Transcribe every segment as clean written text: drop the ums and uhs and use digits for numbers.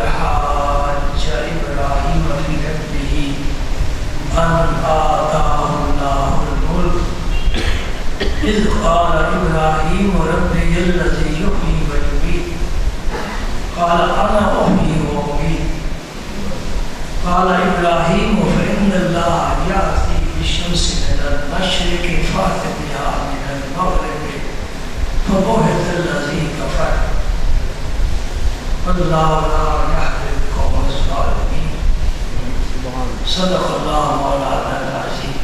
حاج إبراهيم في ربه أن آتاه الله الملك إذ قال إبراهيم ربي الذي يحيي ويميت قال أنا أحيي وأميت قال إبراهيم فإن الله يأتي بالشمس من المشرق فأت بها من المغرب فبهت الذي كفر والله لا يهدي القوم الظالمين صدق اللہ مولانا العظیم۔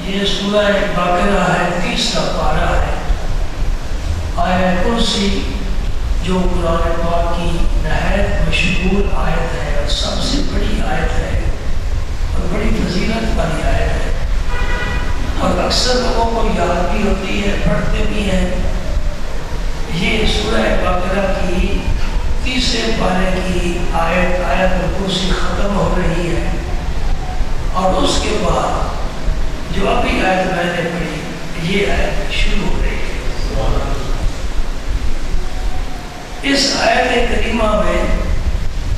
یہ سورہ بقرہ ہے، 30واں پارہ ہے۔ آیت کرسی جو قرآن پاک کی نہایت مشہور آیت ہے اور سب سے بڑی آیت ہے اور بڑی فضیلت والی آیت ہے، اور اکثر لوگوں کو یاد بھی ہوتی ہے، پڑھتے بھی ہیں۔ یہ سورہ بقرہ کی 30 پارے کی آیت کرسی ختم ہو رہی ہے، اور اس کے بعد جو ابھی آیت میں نے پڑھی یہ آیت شروع ہو رہی ہے۔ اس آیت کریمہ میں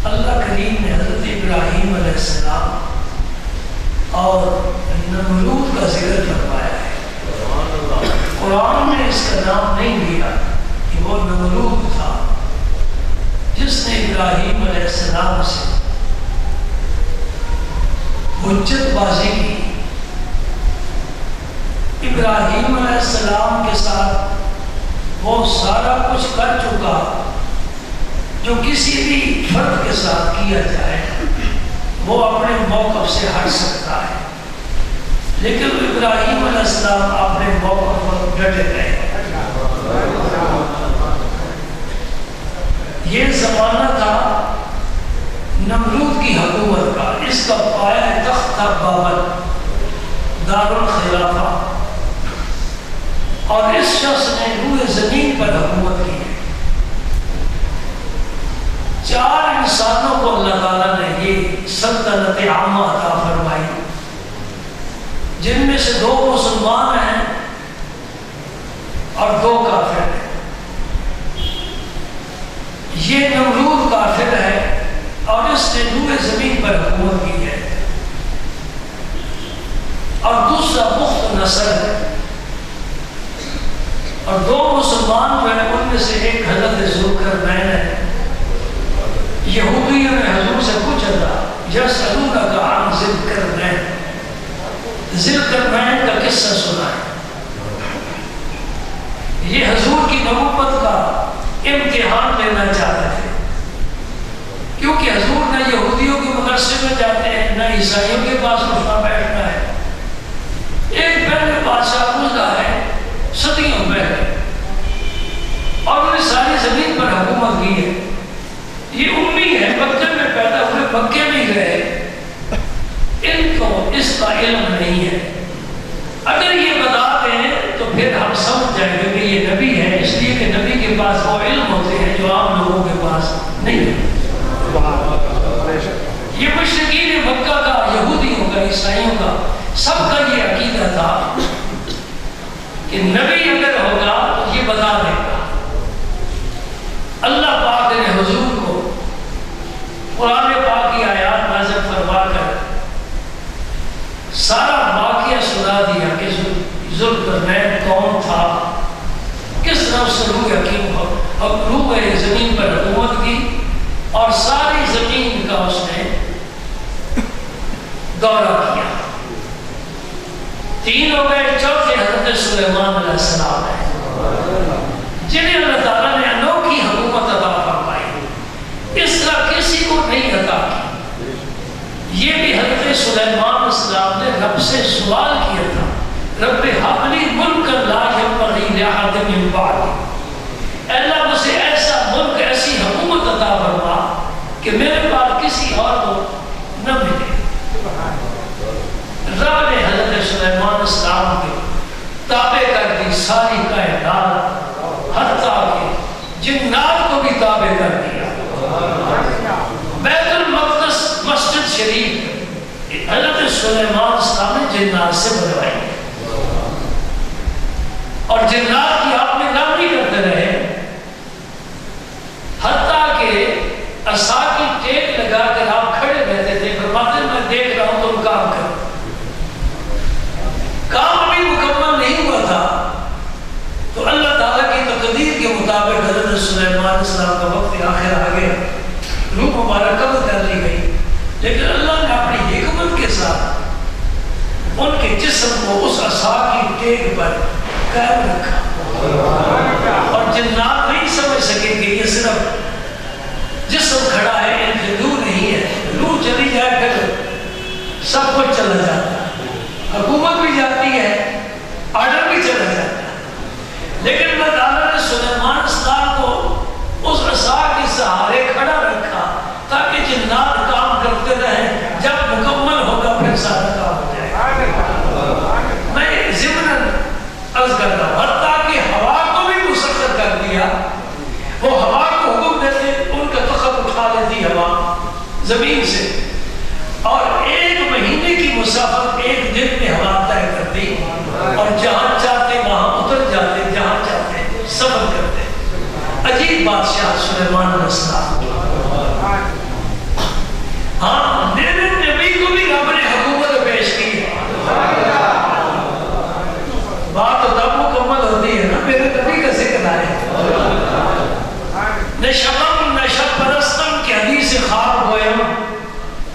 اللہ کریم نے حضرت ابراہیم علیہ السلام اور نمرود کا ذکر فرمایا ہے۔ قرآن نے اس کا نام نہیں لیا کہ وہ نمرود تھا جس نے ابراہیم علیہ السلام سے حجت بازی کی۔ ابراہیم علیہ السلام کے ساتھ وہ سارا کچھ کر چکا جو کسی بھی فرد کے ساتھ کیا جائے وہ اپنے موقف سے ہٹ سکتا ہے، لیکن ابراہیم علیہ السلام اپنے موقف پر ڈٹے رہے۔ یہ زمانہ تھا نمرود کی حکومت کا، اس کا پایہ تخت تھا بابل دارالخلافہ، اور اس شخص نے روئے زمین پر حکومت کی ہے۔ 4 انسانوں کو اللہ تعالیٰ نے یہ سلطنت عامہ عطا فرمائی، جن میں سے 2 مسلمان ہیں اور 2 کافر ہیں۔ یہ نمرود کافر ہے اور اس نے روئے زمین پر حکومت کی ہے، اور دوسرا بخت نصر ہے، اور 2 مسلمان جو ہیں ان میں سے ایک حضرت ذوالقرنین ہے۔ یہودیوں نے حضور سے پوچھا تھا یسألونک عن ذی القرنین، ذی القرنین کا قصہ سنا ہے۔ یہ حضور کی نبوت کا امتحان لینا چاہتے تھے، کیونکہ حضور نہ یہودیوں کے مدرسے میں جاتے ہیں نہ عیسائیوں کے پاس اٹھنا بیٹھنا ہے۔ ایک پہلے بادشاہ گزرا ہے، صدیوں پہلے، اور انہیں ساری زمین پر حکومت کی ہے۔ یہ امی ہے، مکے میں پیدا ہوئے، مکے میں گئے، ان کو اس کا علم نہیں ہے۔ اگر یہ بتا دیں تو پھر ہم سمجھ جائیں گے کہ یہ نبی ہے، اس لیے کہ نبی کے پاس وہ علم ہوتے ہیں جو عام لوگوں کے پاس نہیں ہے۔ یہ مشرکین مکہ کا، یہودیوں کا، عیسائیوں کا، سب کا یہ عقیدہ تھا کہ نبی اگر ہوگا تو یہ بتا دے گا۔ اللہ پاک نے حضور کو قرآن پاک کی آیات نازل فرما کر سارا واقعہ سنا دیا کہ ذوالقرنین کون تھا، کس طرح اس نے روئے زمین پر حکومت کی، اور ساری زمین کا اس نے دورہ کیا۔ 3 ہو گئے، چوتھے حضرت سلیمان علیہ السلام ہے، جنہیں اللہ تعالیٰ نے انوکھی حکومت عطا فرمائی، اس طرح کسی کو نہیں عطا کی۔ یہ بھی حضرت سلیمان علیہ السلام نے رب سے سوال کیا تھا، رب ہب لی ملکا لا ینبغی لأحد من بعدی، اے اللہ مجھے ایسا ملک، ایسی حکومت عطا فرما کہ میرے بعد کسی اور کو نہ ملے۔ رب نے حضرت سلیمان علیہ السلام کے تابع کر دی ساری کائنات، حتیٰ کہ جنات کو بھی تابع کر دیا۔ بیت المقدس مسجد شریف حضرت سلیمان علیہ السلام نے جنات سے بنوائی، اور جنات کی آپ میں نام نہیں کرتے رہے، حتیٰ مطابق حضرت سلیمان السلام کا وقت آخر آ گیا، روح مبارک قبض کر لی گئی، لیکن اللہ نے اپنی حکمت کے ساتھ ان کے جسم کو اس عصا کی ٹیک پر قائم رکھا، اور جنات نہیں سمجھ سکیں کہ یہ صرف جسم کھڑا ہے، ان کی روح نہیں ہے، روح چلی جائے پھر سب کچھ چلا جاتا ہے، حکومت بھی جاتی ہے، آرڈر بھی چلا جاتا ہے، لیکن اللہ تعالیٰ نے سلیمان السلام کو اس عصا کے سہارے کھڑا رکھا تاکہ جنات کام کرتے رہیں، جب مکمل ہوگا پھر سارا کام ہو جائے گا۔ میں ضمناً عرض کرتا ہوں، حتیٰ کہ ہوا کو بھی مسخر کر دیا، وہ ہوا کو حکم دیتے، ان کا تخت اٹھا لیتی ہوا زمین سے، اور 1 مہینے کی مسافت 1 دن میں ہوا طے کرتی، اور جہاں چاہتے وہاں اتر جاتے، جہاں چاہتے سفر کرتے۔ عجیب بادشاہ سلیمان علیہ السلام۔ ہاں، میرے نبی کو بھی رب نے حکومت پیش کی ہے، بات تو تب مکمل ہوتی ہے نا، میرے نبی کا ذکر آئے۔ نشبم نشب پرستم کی حدیث خواب ہویا،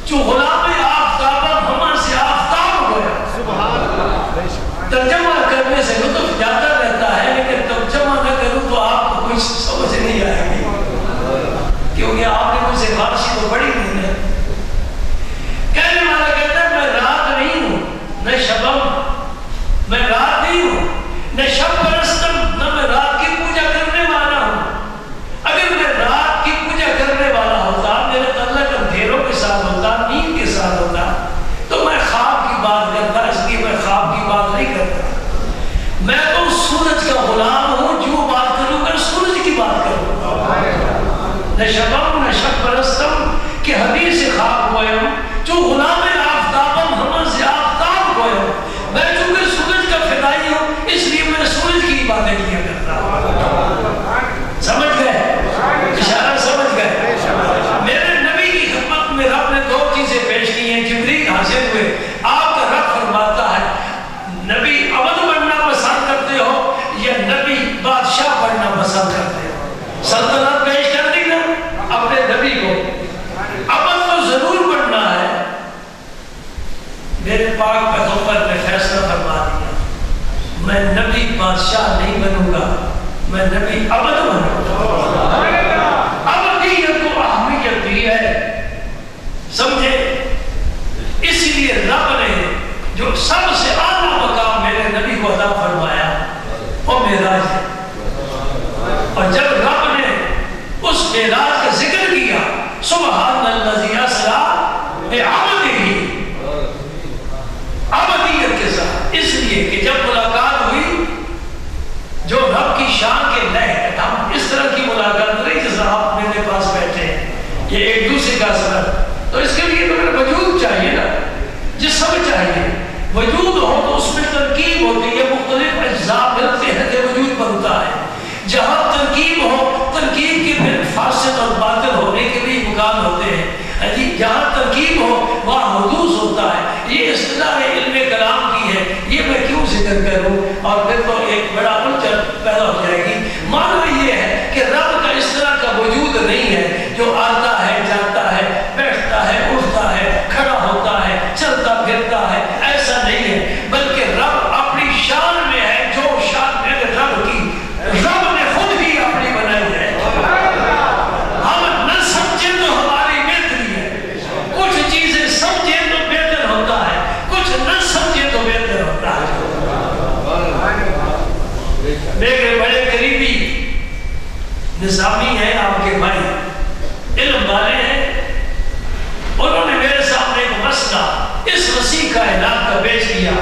جو غلام آفتابم ہماں سے آفتاب ہویا۔ ترجمہ کرنے سے لطف جاتا رہتا ہے، لیکن ترجمہ نہ کروں تو آپ کو کچھ سمجھ نہیں آئے گی، کیونکہ آپ نے مجھ سے فارسی تو پڑھی نہیں ہے۔ کہنے والا کہتا ہے میں رات نہیں ہوں، نہ شبم، میں رات نہیں ہوں، نہ شب پرستم، نہ میں رات کی پوجا کرنے والا ہوں۔ اگر میں رات کی پوجا کرنے والا ہوتا، میرا تعلق اندھیروں کے ساتھ ہوتا، نیند کے ساتھ ہوتا، تو میں خواب کی بات کرتا، اس لیے میں خواب کی بات نہیں کرتا۔ میں تو سورج کا غلام ہوں، جو بات کروں گا سورج کی بات کروں گا۔ نہ شبم نہ شب پرستم کہ حدیث خواب ہویا، جو غلام آفتابم ہماں سے آفتاب ہویا۔ میں چونکہ سورج کا فدائی ہوں، اس لیے میں سورج کی باتیں کیا کرتا ہوں۔ سمجھ گئے؟ اشارہ سمجھ گئے؟ میرے نبی کی خدمت میں رب نے 2 چیزیں پیش کی ہیں، جبریل حاضر ہوئے، آپ کا رب فرماتا ہے نبی عبد بننا پسند کرتے ہو یا نبی بادشاہ بننا پسند کرتے ہو؟ سلطنت پیش کر دی نا اپنے نبی کو، عبد تو ضرور بننا ہے۔ میرے پاک پیغمبر نے فیصلہ فرما دیا، میں نبی بادشاہ نہیں بنوں گا، میں نبی عبد بنوں گا۔ عبدیت کو اہمیت دی ہے، سمجھے؟ اس لیے رب نے جو سب سے اعلیٰ مقام میرے نبی کو عطا فرمایا وہ معراج ہے، اور جب رب نے اس معراج کا ذکر کیا، سبحان الذی اسریٰ بعبدہ، عبدیت کے ساتھ، اس لیے کہ جب ملاقات ہوئی جو رب کی شان کے لئے، ہم اس طرح کی ملاقات نہیں جیسا آپ میرے پاس بیٹھے ہیں، یہ ایک دوسرے کا اثر، تو اس کے لیے تو میرا وجود چاہیے نا، جسم چاہیے، وجود ہو تو اس میں ترکیب ہوتی ہے، مختلف اجزاء ملتے ہیں تو وجود بنتا ہے۔ جہاں ترکیب ہو، ترکیب کے پھر فاسد اور باطل ہونے کے بھی امکان ہوتے ہیں، جہاں ترکیب ہو وہاں حدوث ہوتا ہے۔ یہ اصطلاح علم کلام کی ہے، یہ میں کیوں ذکر کروں، اور پھر تو ایک بڑا الجھن پیدا ہو جائے گی۔ معنی یہ ہے کہ رب کا اس طرح کا وجود نہیں ہے جو آتا ہے، جاتا ہے، بیٹھتا ہے، اٹھتا ہے، کھڑا ہوتا ہے، چلتا پھرتا ہے، ایسا نہیں ہے، بلکہ رب اپنی شان میں ہے، جو شان میرے رب کی رب نے خود ہی اپنی بنائی ہے۔ ہم نہ سمجھیں تو ہماری بہتری ہے، کچھ چیزیں سمجھیں تو بہتر ہوتا ہے، کچھ نہ سمجھیں تو بہتر ہوتا ہے۔ میرے بڑے قریبی نظامی ہیں، آپ کے بھائی علم والے ہیں، انہوں نے میرے سامنے ایک مسئلہ اس وسیع کائنات کا پیش کیا،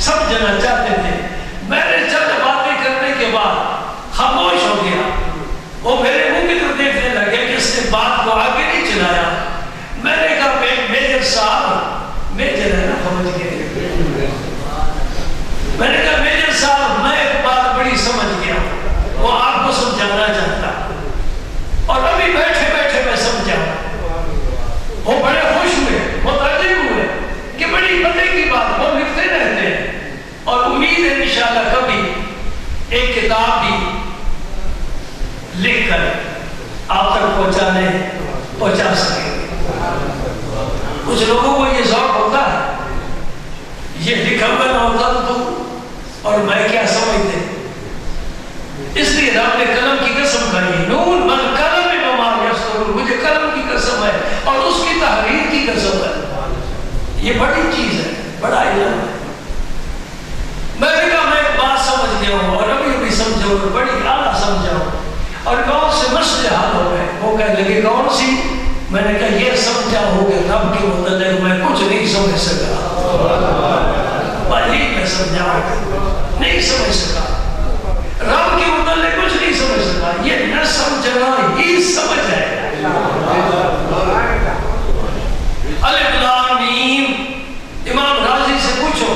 سمجھنا چاہتے تھے۔ میں نے چند باتیں کرنے کے بعد خاموش ہو گیا، وہ میرے منہ کی طرف دیکھنے لگے کہ اس نے بات کو آگے نہیں چلایا۔ میں نے کہا میجر صاحب، میجر ہے نا، سمجھ گئے، میں نے کہا میجر صاحب میں ایک بات بڑی سمجھ گیا، وہ آپ کو سمجھانا چاہتا، اور ابھی بیٹھے بیٹھے میں سمجھا۔ وہ بڑے خوش ہوئے، متعجب ہوئے کہ بڑی مزے کی بات، وہ لکھتے رہتے ہیں، اور امید ہے انشاءاللہ کبھی ایک کتاب بھی لکھ کر آپ تک پہنچا سکیں گے. کچھ لوگوں کو یہ ذوق ہوتا ہے یہ لکھا ہوا نہ ہوتا تو اور میں کیا سمجھتے, اس لیے رب نے قلم کی قسم کھائی, نون من قلم بما یسطرون, مجھے قلم کی قسم ہے اور اس کی تحریر کی قسم ہے. یہ بڑی چیز ہے, بڑا علم ہے. میں نے کہا میں ایک بات سمجھ گیا ہوں اور ابھی ابھی سمجھا ہوں, بڑی اعلیٰ سمجھا ہوں, اور بہت سے مسئلے حل ہو گئے. وہ کہنے لگے کون سی؟ میں نے کہا یہ سمجھا ہو کہ رب کے متعلق میں کچھ نہیں سمجھ سکا. میں سمجھا نہیں سمجھ سکا, رب کے متعلق کچھ نہیں سمجھ سکا. یہ نہ سمجھنا ہی سمجھ ہے. الف لام میم, امام رازی سے پوچھو,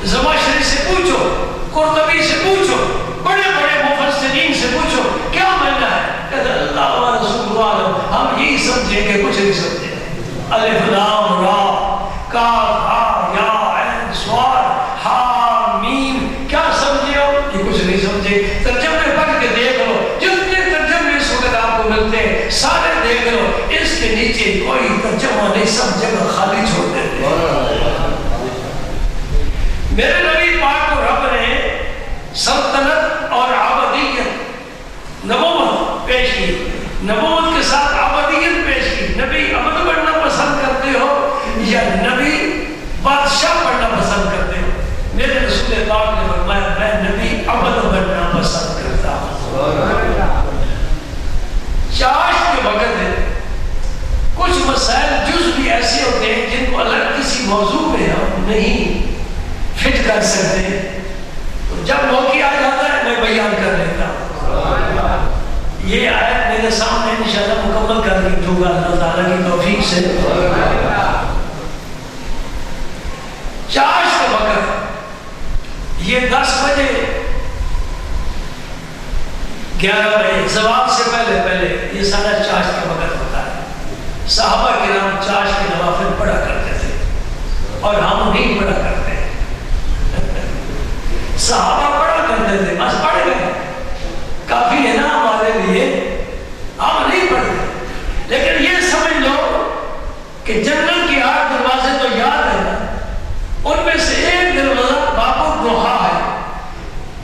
زمخشری سے پوچھو, قرطبی سے پوچھو, بڑے بڑے مفسرین سے پوچھو کیا معنی ہے, کہتے اللہ و رسول عالم, ہم یہی سمجھیں کہ کچھ نہیں سمجھے. الف لام را کاف ہا یا عین صاد ہا میم, کیا سمجھے ہو؟ یہ کچھ نہیں سمجھے. ترجمے پڑھ کے دیکھ لو, جتنے ترجمے اس وقت آپ کو ملتے ہیں سارے دیکھ لو, اس کے نیچے کوئی ترجمہ نہیں, سب جگہ خالی چھوڑ دیتے ہیں. میرے نبی پاک کو رب نے سلطنت اور عبدیت نبوت پیش کی, نبوت کے ساتھ عبدیت پیش کی. نبی عبد بننا پسند کرتے ہو یا نبی بادشاہ بننا پسند کرتے ہو؟ میرے رسول پاک نے فرمایا میں نبی عبد بننا پسند کرتا ہوں. چاشت کے وقت کچھ مسائل جز بھی ایسے ہوتے ہیں جن کو الگ کسی موضوع میں ہم نہیں فٹ کر سکتے, تو جب موقع آ جاتا ہے میں بیان کر لیتا ہوں. یہ آیت میرے سامنے انشاءاللہ مکمل کر کے دوں گا اللہ تعالیٰ کی توفیق سے. چاشت کے وقت یہ 10 بجے 11 بجے زوال سے پہلے یہ سارا چاشت کا وقت ہوتا ہے. صحابہ کرام چاشت کے نوافل پڑھا کرتے تھے اور ہم نہیں پڑھا کرتے. صحابہ پڑھا کرتے تھے, بس پڑھ گئے, کافی ہے نا ہمارے لیے, ہم نہیں پڑھتے. لیکن یہ سمجھ لو کہ جنت کے 8 دروازے تو یاد ہے, ان میں سے ایک دروازہ باب الضحیٰ ہے.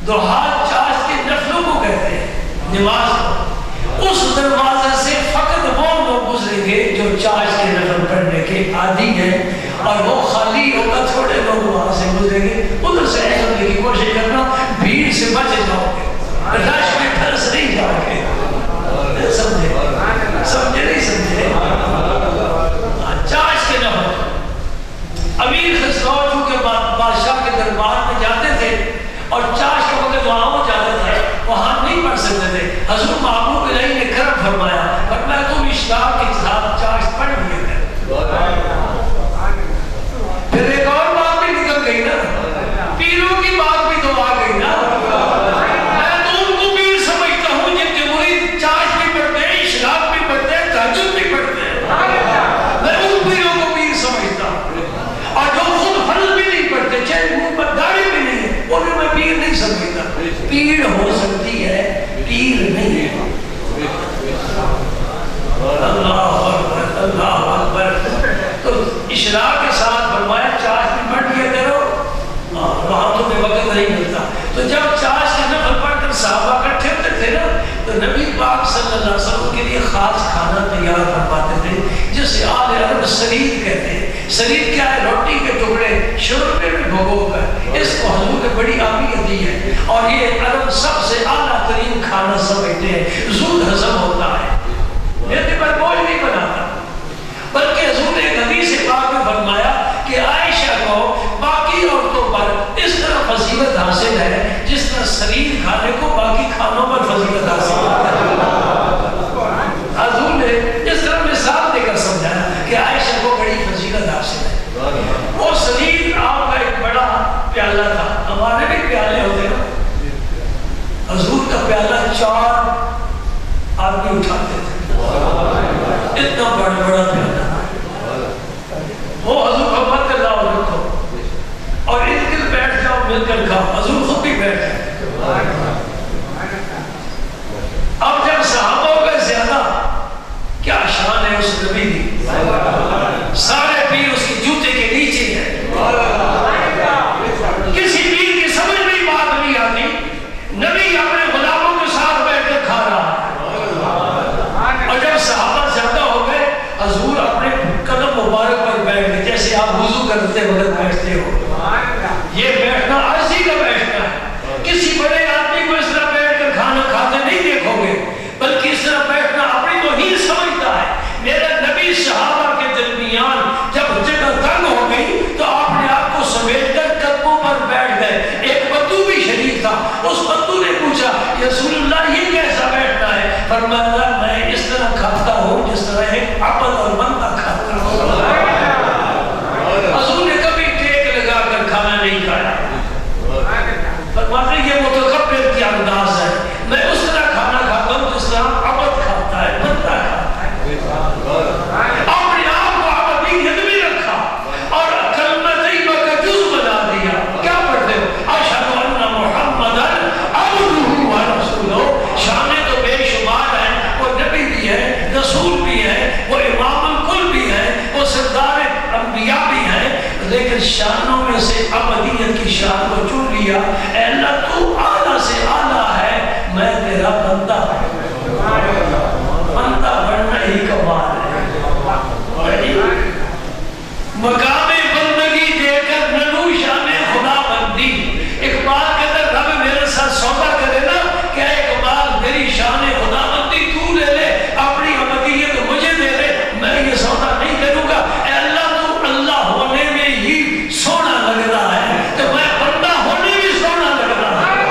ضحیٰ چاشت کے نفلوں کو کہتے ہیں, نماز کو. اس دروازے سے فقط وہ لوگ گزریں گے جو چاشت کے نفل پڑھنے کے عادی ہیں, اور وہ خالی ہوگا, تھوڑے لوگ وہاں سے گزریں گے. ادھر سے نکلنے کی کوشش کرنا, بھیڑ سے بچ جاؤ گے, رش میں پھنس نہیں جاؤ گے. سمجھے نہیں سمجھے؟ چاشت کے نفل امیر خسرو چونکہ بادشاہ کے دربار میں جاتے تھے اور چاشت کے وقت وہاں ہو جاتے تھے, وہاں نہیں پڑھ سکتے تھے. حضور محبوب الہی نے کرم فرمایا تم اشراق کے ساتھ چاشت پڑھ لیے تھے. پھر ایک اور بات بھی نکل گئی نا, پیروں کی بات بھی تو آ گئی نا. میں تو ان کو پیر سمجھتا ہوں جن کے مرید چاشت بھی پڑھتے ہیں, اشراق بھی پڑھتے ہیں, تہجد بھی پڑھتے ہیں. میں ان پیروں کو پیر سمجھتا ہوں, اور جو خود فرض بھی نہیں پڑھتے, چاہے منہ پر داڑھی بھی نہیں ہے, انہیں میں پیر نہیں سمجھتا. پیر ہو سکتی ہے, پیر نہیں ہے. اللہ اکبر, اللہ اکبر. تو اشراق کے ساتھ فرمایا چاشت بھی پڑھ لیا کرو, وہاں تمہیں وقت نہیں ملتا. تو جب چاشت کے نفل پڑھ کر صحابہ اکٹھے ہوتے تھے نا, تو نبی پاک صلی اللہ علیہ وسلم کے لیے خاص کھانا تیار فرماتے تھے جسے آل عرب سرید کہتے ہیں. سرید کیا ہے؟ روٹی کے ٹکڑے شوربے میں بھگو کر. اس کو حضور نے بڑی اہمیت دی ہے, اور یہ عرب سب سے اعلیٰ ترین کھانا سمجھتے ہیں. زود ہضم ہوتا ہے, میرے پر بوجھ نہیں بناتا. بلکہ حضور نے ایک حدیث پاک میں فرمایا کہ عائشہ کو باقی عورتوں پر اس طرح فضیلت حاصل ہے جس طرح سرید کھانے کو باقی کھانوں پر فضیلت حاصل ہے. حضور نے اس طرح مثال دے کر سمجھایا کہ عائشہ کو بڑی فضیلت حاصل ہے. وہ سرید آپ کا ایک بڑا پیالہ تھا, ہمارے بھی پیالے ہوتے ہیں. حضور کا پیالہ 4 آدمی اٹھاتے تھے, اتنا بڑا پیالہ. وہ حضور محمد کا لاؤ رکھو اور ادھر بیٹھ جاؤ, مل کر کھاؤ. حضور خود بھی بیٹھ جائے. اب جب صحابہ اس نبی کی، سارے پیر اس کے جوتے کے نیچے ہیں۔ کسی پیر کی سمجھ میں بات نہیں آتی، نبی اپنے غلاموں کے ساتھ بیٹھ کر کھا رہا ہے، اور جب صحابہ زیادہ ہو گئے حضور اپنے قدم مبارک پر بیٹھ گئے، جیسے آپ وضو کرتے وقت بیٹھتے ہو۔ یہ بیٹھنا عاجزی کا بیٹھنا ہے، کسی بڑے آدمی کو اس طرح بیٹھ کر کھانا کھاتے نہیں دیکھو گے، بلکہ اس طرح بیٹھنا اپنی توہین سمجھتا ہے۔ میرا نبی صحابہ کے درمیان جب جگہ تنگ ہو گئی تو آپ نے آپ کو سمیٹ کر قدموں پر بیٹھ گئے۔ ایک بدو بھی شریک تھا، اس بدو نے پوچھا یا رسول اللہ یہ کیسا بیٹھنا ہے؟ فرمایا میں اس طرح کھاتا ہوں جس طرح ایک عبد اور بندہ کھاتا ہوں۔ حضور نے کبھی ٹیک لگا کر کھانا نہیں کھایا، فرماتے یہ متکبر کی انداز ہے، میں اس طرح کھانا کھاتا ہوں جس طرح عبد کھاتا ہے، بندہ کھاتا ہے۔ اپنے آپ کو عبدیت میں رکھا اور کلمہ طیبہ کا جز بنا دیا۔ کیا پڑھتے ہو؟ اشہد ان محمدا عبدہ و رسولہ۔ شانیں تو بے شمار ہیں، وہ نبی بھی ہے، رسول بھی ہے، وہ امام الکل بھی ہے، وہ سردار انبیاء بھی ہیں، لیکن شانوں میں سے عبدیت کی شان کو چن لیا۔ اے اللہ تو اعلیٰ سے اعلیٰ ہے، میں تیرا بندہ ہوں۔ بندہ بننا ہی کمال ہے۔ مقام بندگی دے کر ننو شان خدا بندی۔ اقبال کہتا ہے رب میرے ساتھ سودا کرے نا، کیا اقبال میری شان خدا بندی تو لے لے، اپنی عبدیت مجھے دے دے، میں یہ سودا نہیں کروں گا۔ اے اللہ تو اللہ ہونے میں ہی سونا لگ رہا ہے تو میں بندہ ہونے بھی سونا لگ رہا ہے۔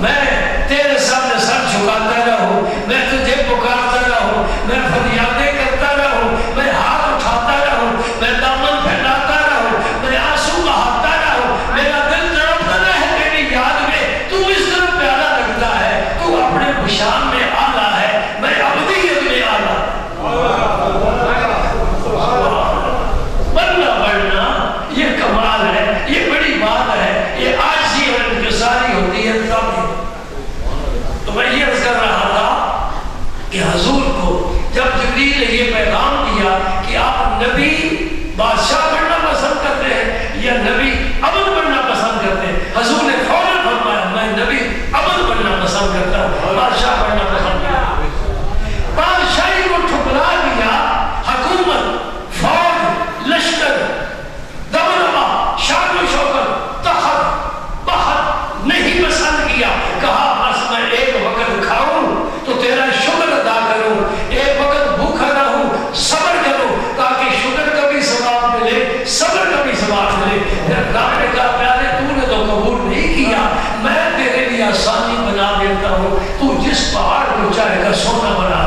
میں تیرے سامنے سر جھکاتا رہوں، میں تجھے پکارتا رہوں، میں فریادیں کرتا رہوں، میں ہاتھ اٹھاتا رہوں، میں دامن پھیلاتا رہوں، میں آنسو بہاتا رہوں، میرا دل تڑپتا رہے تیری یاد میں۔ تو اس طرح پیارا لگتا ہے، تو اپنے شان میں اعلیٰ ہے، میں عبدیت میں اعلیٰ۔ بننا بڑھنا یہ کمال ہے، یہ بڑی بات ہے، یہ عاجزی اور انکساری ہوتی ہے تب۔ تو میں یہ عرض کر رہا تھا کہ حضور کو جب جبریل نے یہ پیغام دیا کہ آپ نبی بادشاہ بننا پسند کرتے ہیں یا نبی عبد بننا پسند کرتے ہیں، حضور نے فوراً فرمایا میں نبی عبد بننا پسند کرتا ہوں، بادشاہ بننا پسند کرتا ہوں۔ بادشاہی کو ٹھکرا دیا، حکومت، فوج، لشکر، دبدبہ، شان و شوکت، تخت، بخت نہیں پسند کیا۔ کہا بس میں ایک وقت کھاؤں تو تیرا شکر ادا کروں، ایک وقت بھوکا رہوں صبر کروں تاکہ شکر کا بھی ثواب ملے، صبر کا بھی ثواب ملے۔ پھر رب نے کہا پیارے تو نے تو قبول نہیں کیا، میں تیرے لیے آسانی بنا دیتا ہوں، تو جس پہاڑ کو چاہے گا سونا بنا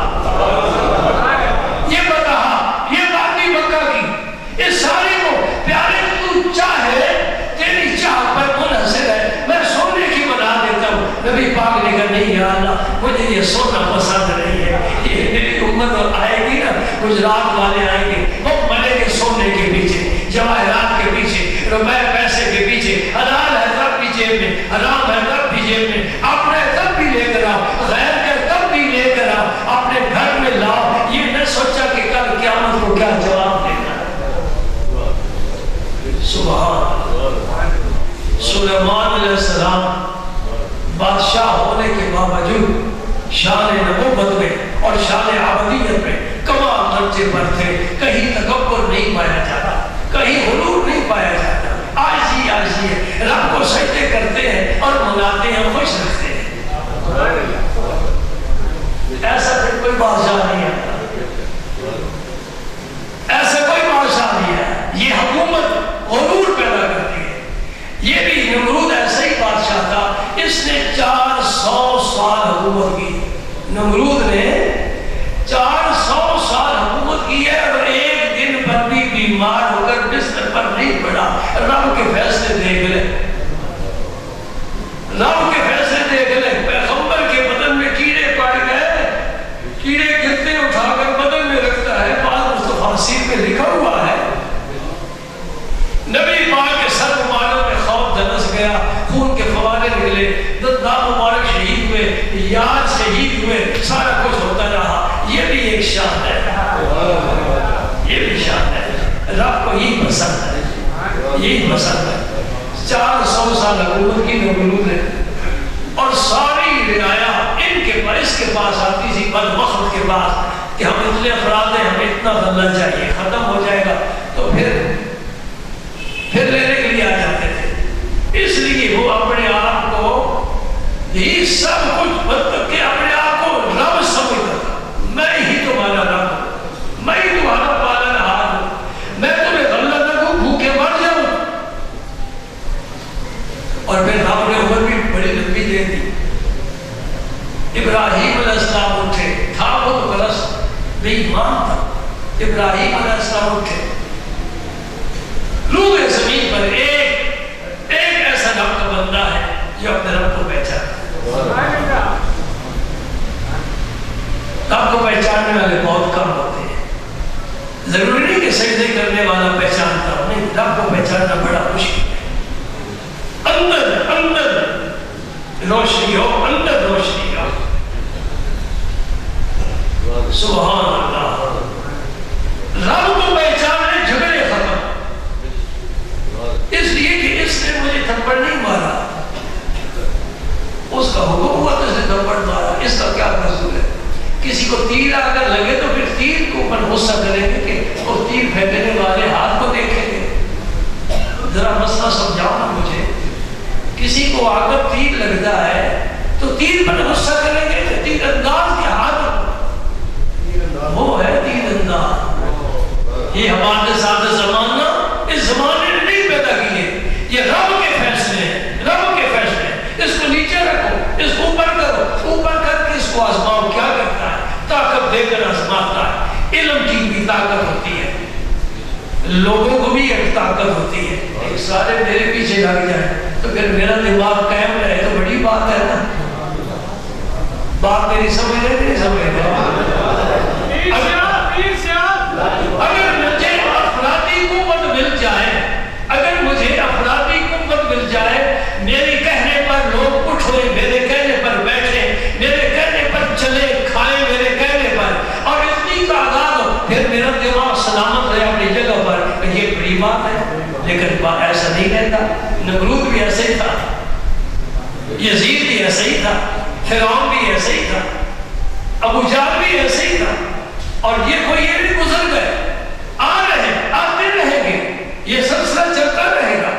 یہ بتا۔ یہ بات نہیں مکہ کی، اس سارے کو پیارے تو چاہے تیری چاہ پر منحصر ہے، میں سونے کی بنا دیتا ہوں۔ نبی پاک نے کہا نہیں یا اللہ مجھے یہ سونا پسند نہیں ہے، یہ میری امت آئے گی نا، گجرات والے آئیں گے، وہ ملے گے سونے کے پیچھے، جواہرات کے پیچھے، روپے پیسے کے پیچھے، حلال ہے تب بھی جیب میں، حرام ہے تب بھی جیب میں، اپنے تب بھی لے کر آؤ، غیر کے تب بھی لے کر آؤ، اپنے گھر میں لاؤ۔ یہ نہ سوچا کہ کل قیامت کو کیا جواب دینا ہے۔ سبحان سلیمان علیہ السلام بادشاہ ہونے کے باوجود شان نبوت میں اور شان عبدیت میں کمال درجے پر تھے، کہیں تکبر نہیں پایا جاتا، کہیں غرور نہیں پایا جاتا، عاجزی عاجزی ہے، رب کو سجدے کرتے ہیں اور مناتے ہیں، خوش رکھتے ہیں۔ ایسا پھر کوئی بادشاہ نہیں ہے، ایسا کوئی بادشاہ نہیں ہے، یہ حکومت غرور پیدا کرتی ہے۔ یہ بھی نمرود ایسا ہی بادشاہ تھا، اس نے 400 سال حکومت کی، نمرود نے 400 سال حکومت کی ہے اور ایک دن پر بھی بیمار ہو کر بستر پر نہیں پڑا۔ رب کے فیصلے دیکھ لے، رب کے فیصلے دیکھ لے۔ پیغمبر کے بدن میں کیڑے پڑ گئے، کیڑے گرتے اٹھا کر بدن میں رکھتا ہے، بعض مستفاسیر میں لکھا ہوا ہے نبی پاک کے سر مبارک میں خوف دھنس گیا، خون کے فوارے نکلے، دنداں مبارک شہید ہوئے، یاد شہید ہوئے، سارا کچھ ایک شان ہے، یہ بھی شان ہے. رب کو یہی پسند ہے، یہی پسند ہے. 400 سال حکومت کی نبوت ہے اور ساری رعایا ان کے پاس، اس کے پاس آتی تھی بدبخت کے پاس کہ ہم اتنے افراد ہیں، ہمیں اتنا بننا چاہیے، ختم ہو جائے گا تو پھر لینے کے لیے آ جاتے تھے. اس لیے وہ اپنے آپ کو یہ سب کچھ بدل کے اپنے آپ کو رب سمجھتا تھا. میں ہی تمہارا رب ہوں، میں ہی تمہارا پالنہار ہوں، میں تمہیں غلہ نہ دوں، بھوکے مر جاؤں. اور پھر رب نے عمر بھی بڑی لمبی دے دی. ابراہیم علیہ السلام اٹھے، تھا وہ تو برس بے ایمان تھا. ابراہیم علیہ السلام اٹھے، روئے زمین پر ایک ایسا رب کا بندہ ہے جو اپنے رب کو پہچانا. رب کو پہچاننے والے بہت کم ہوتے ہیں. ضروری نہیں کہ سجدے کرنے والا پہچانتا ہو، نہیں، رب کو پہچاننا بڑا مشکل ہے. اندر روشنی ہو، اندر روشنی ہو. سبحان اللہ. رب کو پہچانے جھگڑے ختم. اس لیے کہ اس نے مجھے تھپڑ نہیں مارا، اس کا حکم ہوا تو اس نے تھپڑ مارا. اس کا کیا قصور ہے؟ کسی کو تیر اگر لگے تو پھر تیر کے اوپر غصہ کریں گے کہ وہ تیر پھینکنے والے ہاتھ کو دیکھیں گے. ذرا مسئلہ سمجھاؤ نا مجھے. کسی کو اگر تیر لگتا ہے تو تیر پر غصہ کریں گے کہ تیر انداز کے ہاتھ، وہ ہے تیر انداز. یہ ہمارے ساتھ زمانہ اس زمانے نے نہیں پیدا کیے، یہ رب کے فیصلے ہیں، رب کے فیصلے ہیں. اس کو نیچے رکھو، اس کو اوپر کرو، اوپر کر کے اس کو آزماؤ. کیا کرتا ہے؟ طاقت دے کر آزماتا ہے. علم کی بھی طاقت ہوتی ہے، لوگوں کو بھی ایک طاقت ہوتی ہے. ایک سارے میرے پیچھے لگ جائیں تو پھر میرا دماغ قائم رہے تو بڑی بات ہے نا. بات میری سمجھ رہے نہیں سمجھ رہے؟ اگر مجھے افرادی قوت مل جائے، اگر مجھے افرادی قوت مل جائے، میرے کہنے پر لوگ اٹھے، میرے کہنے پر بیٹھے، میرے کہنے پر چلے کھائے، میرے کہنے پر، اور اتنی تعداد ہو، پھر میرا دماغ سلامت رہے اپنی جگہ پر، یہ بڑی بات ہے. لیکن ایسا نہیں رہتا. نمرود بھی ایسے ہی تھا، یزید بھی ایسے ہی تھا، فرعون بھی ایسے ہی تھا، ابو جہل بھی ایسے ہی تھا. اور یہ کوئی یہ نہیں گزر گئے، آ رہے آتے رہیں گے، یہ سلسلہ چلتا رہے گا.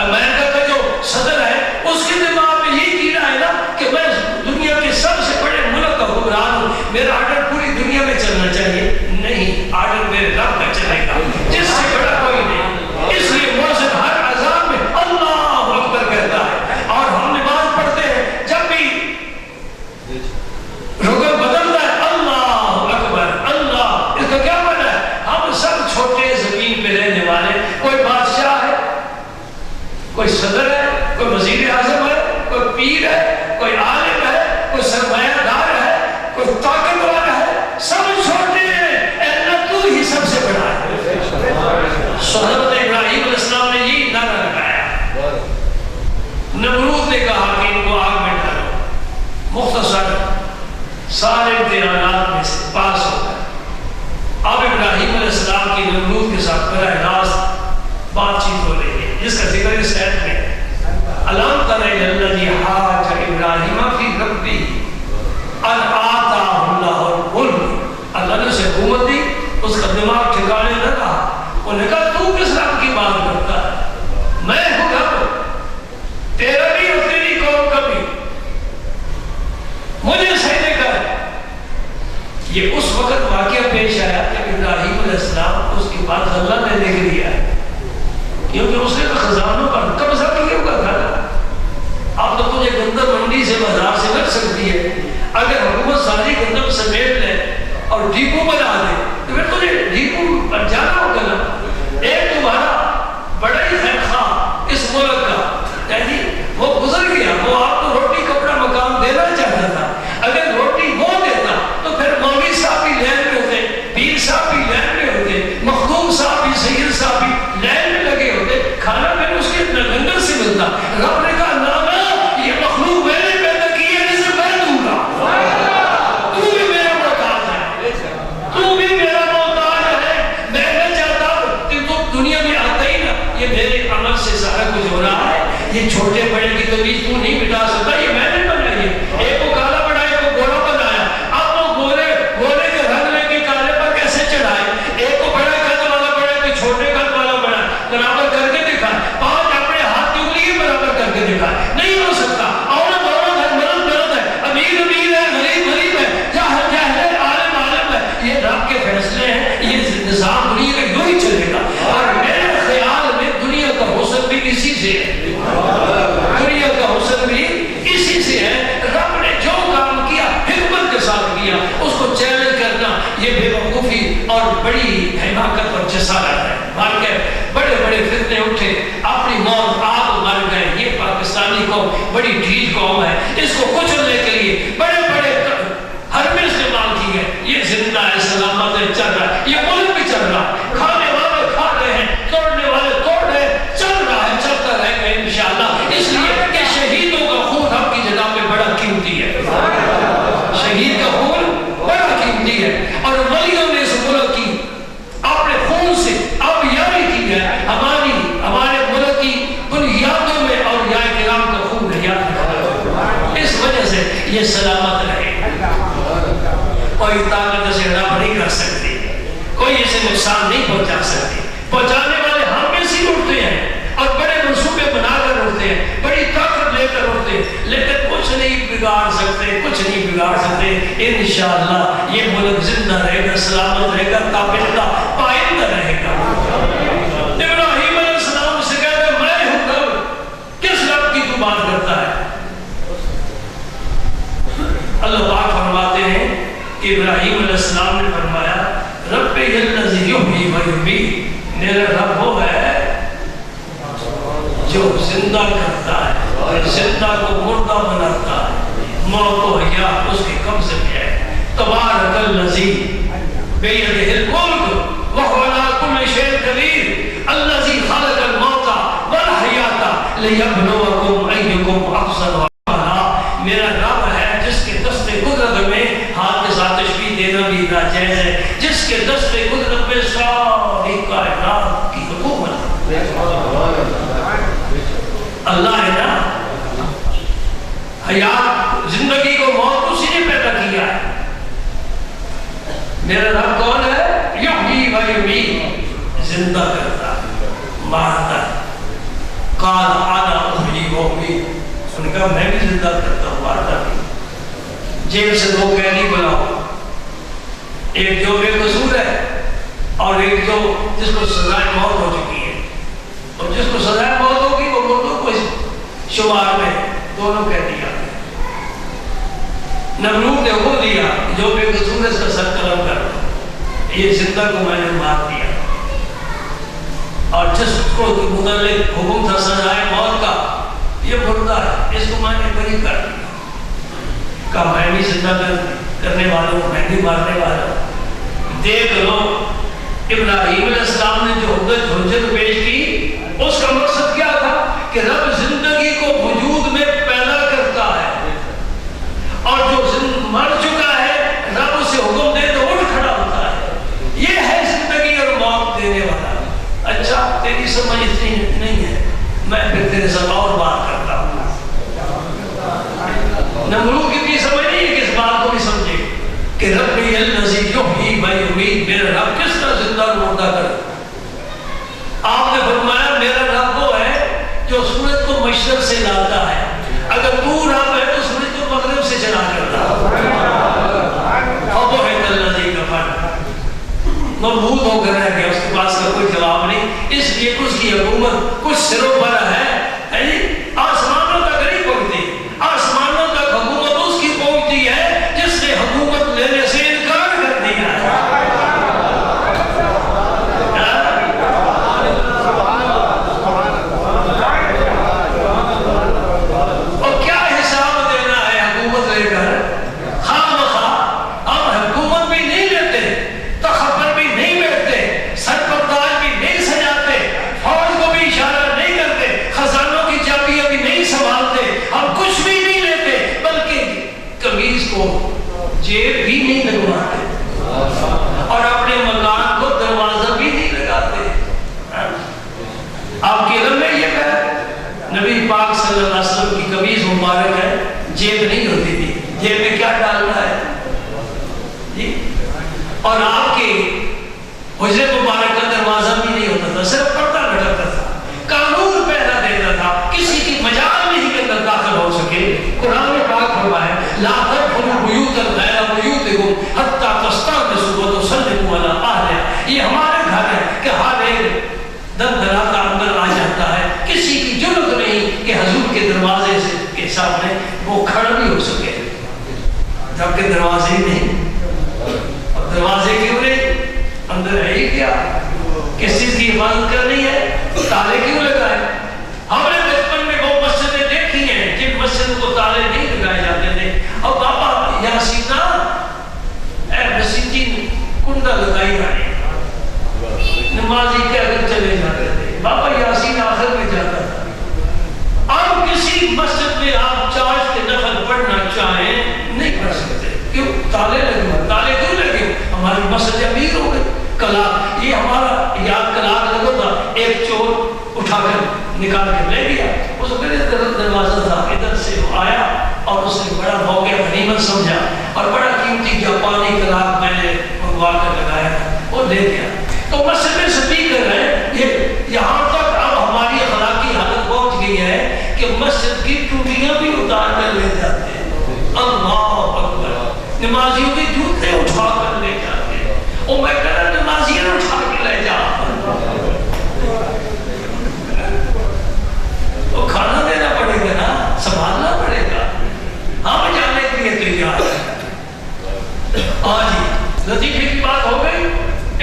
امریکہ کا جو صدر ہے اس کے دماغ میں یہ کیڑا ہے نا کہ میں دنیا کے سب سے بڑے ملک کا حکمران ہوں، میرا آرڈر پوری دنیا میں چلنا چاہیے. نہیں، آرڈر میرے رب کا چلے گا جس سے بڑا کوئی نہیں. اس لیے مؤذن ہر اذان میں اللہ اکبر کہتا ہے، اور ہم نماز پڑھتے ہیں جب بھی رکن بدلتا ہے اللہ اکبر اللہ. اس کا کیا معنی ہے؟ ہم سب چھوٹے زمین پہ رہنے والے، کوئی بادشاہ ہے، کوئی صدر ہے، کوئی وزیر اعظم ہے، کوئی پیر ہے، کوئی عالم ہے، کوئی سرمایہ دار ہے، کوئی طاقتور ہے، سب چھوٹے ہیں. اے اللہ تو ہی سب سے بڑا ہے. حضرت ابراہیم علیہ السلام نے یہ نعرہ لگایا. نمرود نے کہا کہ ان کو آگ میں ڈالو. مختصر سارے امتحانات میں سے پاس ہو گئے. اب ابراہیم علیہ السلام کی نمرود کے ساتھ براہ راست بات چیت ہو رہی ہے، جس کا ذکر اس آیت میں الم تر الی الذی حاج ابراہیم فی ربہ ان آتاہ اللہ الملک. اللہ نے اسے حکومت دی، اس کا دماغ ٹھکانے نہ رہا. انہوں نے کہا تو کس رب کی بات کرتا ہے؟ میں ہوں رب، تیرا بھی اور تیری قوم کا بھی، مجھے سجدے کر. یہ اس وقت واقعہ پیش آیا کہ ابراہیم علیہ السلام اس کی بات اللہ نے دیکھ لیا ہے، کیونکہ اس نے تو خزانوں پر قبضہ کیا ہوا تھا. اب تو تجھے گندم منڈی سے بازار سے مل سکتی ہے، اگر حکومت ساری گندم سمیٹ لے اور ڈیپو بنا دے تو پھر تجھے ڈیپو پر جانا ہوگا نا. ایک تمہارا بڑا ہی خیر خواہ اس ملک کا، یعنی وہ گزر گیا، وہ آپ کو روٹی کپڑا مکان دینا چاہتا تھا. اگر روٹی وہ دیتا تو پھر مولوی صاحب بھی لین میں ہوتے، پیر صاحب بھی لین میں ہوتے، مخدوم صاحب بھی، سید صاحب بھی لین میں لگے ہوتے. کھانا پھر اس کے لنگر سے ملتا. رب نے کہا نہ، یہ مخلوق میں نے پیدا کی ہے، جسے میں دوں گا، تو بھی میرا محتاج ہے. یہ چھوٹے بڑے کی تمیز تو نہیں مٹا سکتا، یہ میں نے بنائی ہے، ایک کو کالا بنایا ایک کو گورا بنایا، اب وہ گورے کے رنگ لے کے کالے پر کیسے چڑھائے، ایک کو بڑا قد والا بڑا کہ چھوٹے قد والا بڑا، برابر کر کے دکھا، 5 اپنے ہاتھ کی انگلی برابر کر کے دکھا، نہیں ہو سکتا، عورت عورت ہے، مرد مرد ہے، امیر امیر ہے، غریب غریب ہے، جاہل جاہل ہے، عالم عالم ہے، یہ رب کے فیصلے ہیں، یہ نظام دنیا کا یوں ہی چلے گا، اور میرے خیال میں دنیا کا حسن بھی اسی سے ہے، دنیا کا حسن بھی اسی سے ہے، رب نے جو کام کیا حکمت کے ساتھ کیا، اس کو چیلنج کرنا یہ بے وقوفی اور بڑی حماقت اور جسارت ہے، مار کے بڑے بڑے فتنے اٹھے، اپنی موت آپ مر گئے، یہ پاکستانی قوم بڑی ڈھیٹ قوم ہے، اس کو کچلنے کے لیے بڑے بڑے حربے استعمال کی ہے، یہ زندہ ہے، سلامت ہے، چل رہا ہے، یہ ملک بھی چل رہا ہے، کھانے والے کھا رہے ہیں، توڑنے والے توڑ رہے ہیں، چل رہا ہے، چلتا رہے گا انشاءاللہ، اس لیے کہ شہیدوں کا خون ہم کی جناب میں بڑا قیمتی ہے، شہید کا خون بڑا قیمتی ہے، اور ولیوں نے اس ملک کی اپنے خون سے اب یاری کی ہے، ہمارے ملک کی بنیادوں میں اور یا کرام کا خون ہے، یاد رکھنا، اس وجہ سے یہ سلامت رہے، کوئی طاقت اسے رب نہیں کر سکتی، کوئی اسے نقصان نہیں پہنچا سکتی، پہنچانے والے ہم میں سے اٹھتے ہیں اور بڑے منصوبے بنا کر اٹھتے ہیں، بڑی طاقت لے کر اٹھتے ہیں، لیکن کچھ نہیں بگاڑ سکتے، کچھ نہیں بگاڑ سکتے، انشاءاللہ یہ ملک زندہ رہے گا، سلامت رہے گا، تابندہ پائندہ رہے گا۔ ابراہیم علیہ السلام سے کہتے ہیں میں ہوں رب، کس رب کی تو بات کرتا ہے؟ اللہ پاک فرماتے ہیں کہ ابراہیم علیہ السلام نے فرمایا رب الذی یحیی و یمیت، میرا رب وہ ہے جو زندہ کرتا ہے، زندہ کو مردہ بناتا ہے، موت و حیا اس کے قبضے میں ہے، تبارک الذی بیدہ الملک وہو علی کل شیء قدیر الذی خلق الموت والحیاۃ لیبلوکم ایکم احسن عملا، میرا رب ہے جس کے دست قدرت میں، ہاتھ کے ساتھ تشبیہ دینا بھی ناجائز ہے، جس کے دست قدرت میں ساری کائنات کی حکومت ہے، اللہ ہے نا، حیات زندگی کو موت اسی نے پیدا کیا ہے، میرا رب کون ہے؟ یحیی و یمیت، زندہ کرتا ہے، مارتا ہے، قال انا احیی و امیت، اس نے کہا میں بھی زندہ کرتا ہوں، مارتا بھی، جیل سے 2 قیدی بناؤ، ایک جو بے قصور ہے اور ایک جو جس کو سزائے موت ہو چکی ہے، اور جس کو سزائے موت ہوگی وہ مردوں کو اس شمار میں دونوں قیدی آتے ہیں۔ نمرود نے حکم دیا جو بے قصور ہے اس کا سر قلم کر دو، یہ زندہ کو میں نے مار دیا، اور جس کو متعلق حکم تھا سزائے موت کا یہ مردہ ہے، اس کو میں نے بری کر دیا، کہا میں بھی زندہ کرنے والوں میں بھی مارنے والا ہوں۔ دیکھ لو ابراہیم علیہ السلام نے جو حجت پیش کی اس کا مقصد کیا تھا کہ رب زندگی کو وجود میں پیدا کرتا ہے، اور جو مر چکا ہے رب اسے حکم دے تو اٹھ کھڑا ہوتا ہے، یہ ہے زندگی اور موت دینے والا۔ اچھا تیری سمجھ اتنی نہیں ہے، میں پھر تیرے ساتھ اور بات کرتا ہوں۔ نمرود کی سمجھ نہیں ہے کہ اس بات کو بھی سمجھے کہ رب الذی یحیی و یمیت، میرا رب کس طرح زندہ اور مردہ کرے۔ آپ نے فرمایا میرا رب وہ ہے جو سورج کو مشرق سے لاتا ہے، اگر تو رب ہے تو سورج کو مغرب سے چلا کرتا اور وہ ہے الذی کفر، مربوط ہو کر رہ گیا، اس کے پاس کا کوئی جواب نہیں، اس لیے اس کی حکومت کچھ سروں پر ہے، آسمانوں تک نہیں پہنچتی، آسمانوں تک حکومت اس کی پہنچتی ہے جس نے حکومت لینے سے انکار کر دیا ہے۔ اور کیا حساب دینا ہے حکومت لے کر؟ خواہ مخواہ ہم حکومت بھی نہیں لیتے، تخت پر بھی نہیں بیٹھتے، سر پر تاج بھی نہیں سجاتے، فوج کو بھی اشارہ نہیں کرتے، خزانہ پاک صلی اللہ علیہ وسلم کی قمیض مبارک ہے، جیب نہیں ہوتی تھی، جیب میں کیا ڈالنا ہے جی؟ اور آپ کے حجرے مبارک کا دروازہ بھی نہیں ہوتا تھا، صرف پردہ لٹکتا تھا، قانون پیدا دیتا تھا، کسی کی مجال نہیں کے اندر داخل ہو سکے۔ قرآن میں پاک فرمایا لا تدخلوا بیوتا غیر بیوتکم حتی تستأنسوا وتسلموا علی اہلہا، یہ ہمارے گھر ہے کہ ہر ایک دن دراتا اندر آ جاتا ہے، کسی کی جرت نہیں کہ حضور کے دروازے سے کے سامنے وہ کھڑا نہیں ہو سکے، جبکہ دروازے ہی نہیں، اور دروازے کیوں نہیں؟ اندر ہے ہی کیا؟ کس چیز کی حفاظت کرنی ہے؟ تالے کیوں لگائے؟ ہم نے بچپن میں وہ مسجدیں دیکھی ہیں جن مسجدوں کو تالے نہیں لگائے جاتے تھے، اور بابا یاسینہ اے مسیجی کنڈا لگائی رہے، نمازی کے اگر چلے جاتے تھے، بابا یاسین آخر میں جاتا تھا۔ اب کسی مسجد میں آپ چارج کے نفل پڑھنا چاہیں نہیں پڑھ سکتے، کیوں؟ تالے لگے، تالے کیوں لگے؟ ہماری مسجد امیر ہو گئے۔ کلاک، یہ ہمارا یاد کلاک لگا تھا، ایک چور اٹھا کر نکال کے لے گیا، اس میرے دروازہ تھا، ادھر سے وہ آیا اور اس نے بڑا موقع غنیمت سمجھا اور بڑا قیمتی جاپانی کلاک میں نے منگوا کر لگایا تھا، وہ لے گیا۔ تو مسجد میں سپیکر ہے، یہ یہاں تک اب ہماری اخلاقی حالت پہنچ گئی ہے کہ مسجد کی ٹوٹیاں بھی اتار کر لے جاتے ہیں، اللہ اکبر، نمازیوں کے جوتے اٹھا کر لے جاتے ہیں، اور میں کہہ رہا نمازیوں اٹھا کے لے جا، تو کھانا دینا پڑے گا نا، سنبھالنا پڑے گا، ہم جانے کے لیے تیار ہیں۔ آج لطیفے کی بات ہو گئی،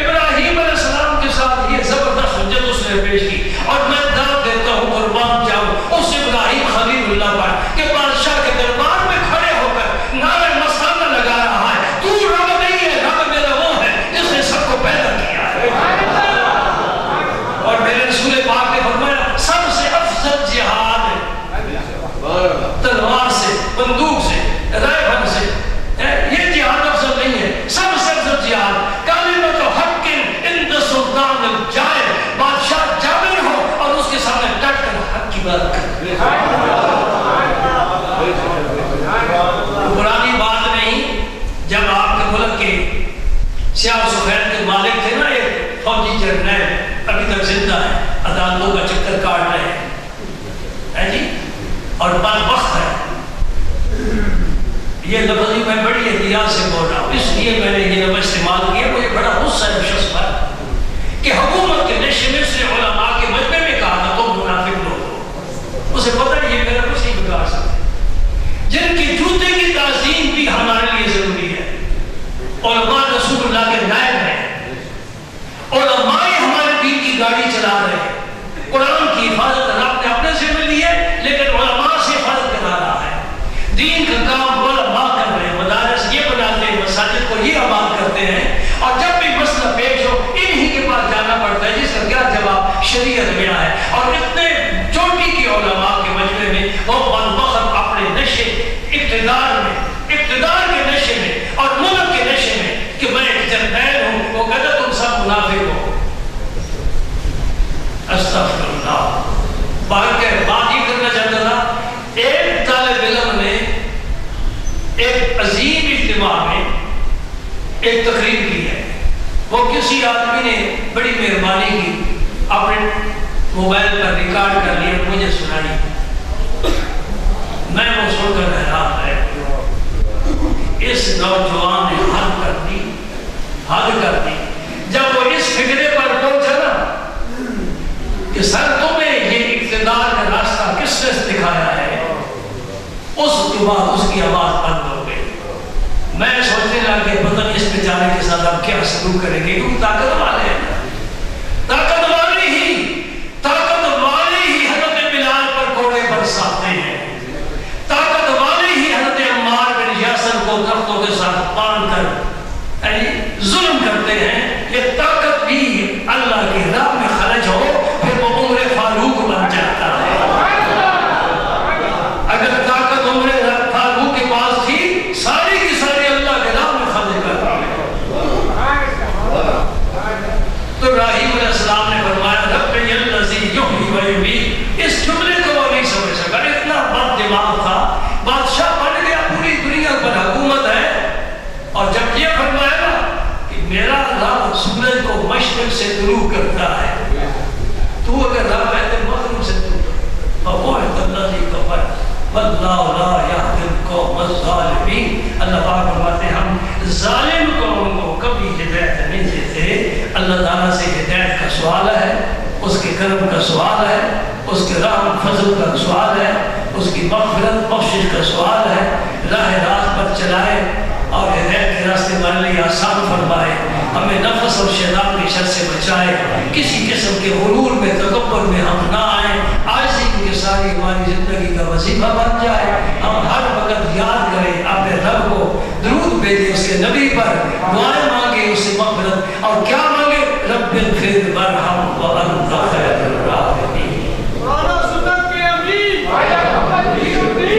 ابراہیم علیہ السلام کے ساتھ یہ زبردست حجت اس نے پیش کی، اور میں دعوت دیتا ہوں قربان جاؤں اس ابراہیم خلیل اللہ پر کہ بادشاہ کے دربار میں کھڑے ہو کر نعرہ مسئلہ لگا رہا ہے، تو رب نہیں ہے، رب میرا وہ ہے جس نے سب کو پیدا کیا ہے۔ اور میرے رسول پاک نے فرمایا سب سے افضل جہاد تلوار سے، بندوق سے، رائفل سے، یہ جہاد افضل نہیں ہے، سب سے افضل جہاد کلمۃ حق عند سلطان الجائر، بادشاہ جابر ہو اور اس کے سامنے ڈٹ کر حق کی بات کرے۔ پرانی بات نہیں، جب آپ کے ملک کے سیاہ سفید کے مالک تھے نا، ایک فوجی جرنیل ابھی تک زندہ ہے، عدالتوں کا چکر کاٹ رہے ہیں جی، اور بدبخت ہے، یہ لفظ میں بڑی احتیاط سے بول رہا ہوں، اس لیے میں نے یہ لفظ استعمال کیا، مجھے بڑا غصہ ہے شخص پر کہ حکومت کے نشے میں سے علماء کے مجمع میں کہا تھا تم منافق لوگ ہو، اسے پتہ ہے یہ میرا کچھ نہیں بگاڑ سکتے، جن کی جوتے کی تعظیم بھی ہمارے لیے ضروری ہے، علماء رسول اللہ کے نائب ہیں، علماء ہمارے دین کی گاڑی چلا رہے ہیں، قرآن کی حفاظت رب نے اپنے ذمہ لی ہے، لیکن علماء سے حفاظت کرا رہا ہے، دین کا کام علماء کر رہے ہیں، مدارس یہ بناتے ہیں، مساجد کو یہ آباد کرتے ہیں، اور جب بھی مسئلہ پیش ہو انہی کے پاس جانا پڑتا ہے، جس کا کیا جواب شریعت میں ہے، اور اتنے چوٹی کے علماء کے مجمع میں وہ بدبخت اپنے نشے اقتدار کے نشے میں اور ملک کے نشے میں کہ میں ایک جرنیل ہوں، وہ کہتا تم سب منافق ہو، استغفر اللہ۔ بات یہ کرنا چاہتا تھا، ایک طالب علم نے ایک عظیم اجتماع میں ایک تقریر کی ہے، وہ کسی آدمی نے بڑی مہربانی کی، اپنے موبائل پر ریکارڈ کر لیا، مجھے سنائی، میں وہ سن کر حیران ہے، اس نوجوان نے حد کر دی، جب وہ اس فکرے پر پہنچا نا کہ سر تمہیں یہ اقتدار کا راستہ کس نے دکھایا ہے، اس کے بعد اس کی آواز بند ہو گئی۔ میں سوچنے لگا کہ پتہ نہیں اس بیچارے کے ساتھ اب کیا سلوک کریں گے، کیونکہ طاقت والے ہیں، طاقت والے ہی حضرت بلال پر کوڑے برساتے ہیں، طاقت والے ہی حضرت عمار بن یاسر کو درختوں کے ساتھ باندھ کر ظلم کرتے ہیں۔ یہ طاقت بھی اللہ کی راہ میں خرچ ہو پھر وہ عمر فاروق بن جاتا ہے۔ اگر طاقت عمر فاروق کے پاس تھی، ساری کی ساری اللہ کے راہ میں خرچ کرتا ہے۔ واللہ لا یہدی القوم الظالمین۔ اللہ پاک فرماتے ہیں ہم ظالم قوم کو کبھی ہدایت نہیں دیتے۔ اللہ تعالیٰ سے ہدایت کا سوال ہے، اس کے کرم کا سوال ہے، اس کے رحم فضل کا سوال ہے، اس کی مغفرت بخشش کا سوال ہے۔ راہ راست پر چلائے اور ہدایت کے راستے ہمارے لیے آسان فرمائے، ہمیں نفس اور شیطان کی شر سے بچائے، کسی قسم کے غرور میں تکبر میں ہم نہ آئیں، عاجزی کے ساری ہماری زندگی کا وظیفہ بن جائے۔ ہم ہر وقت یاد کریں اپنے رب کو، درود بھیجیں اس کے نبی پر، دعائیں مانگیں اس سے مغفرت، اور کیا مانگیں؟ رب اغفر وارحم وانت خیر الراحمین۔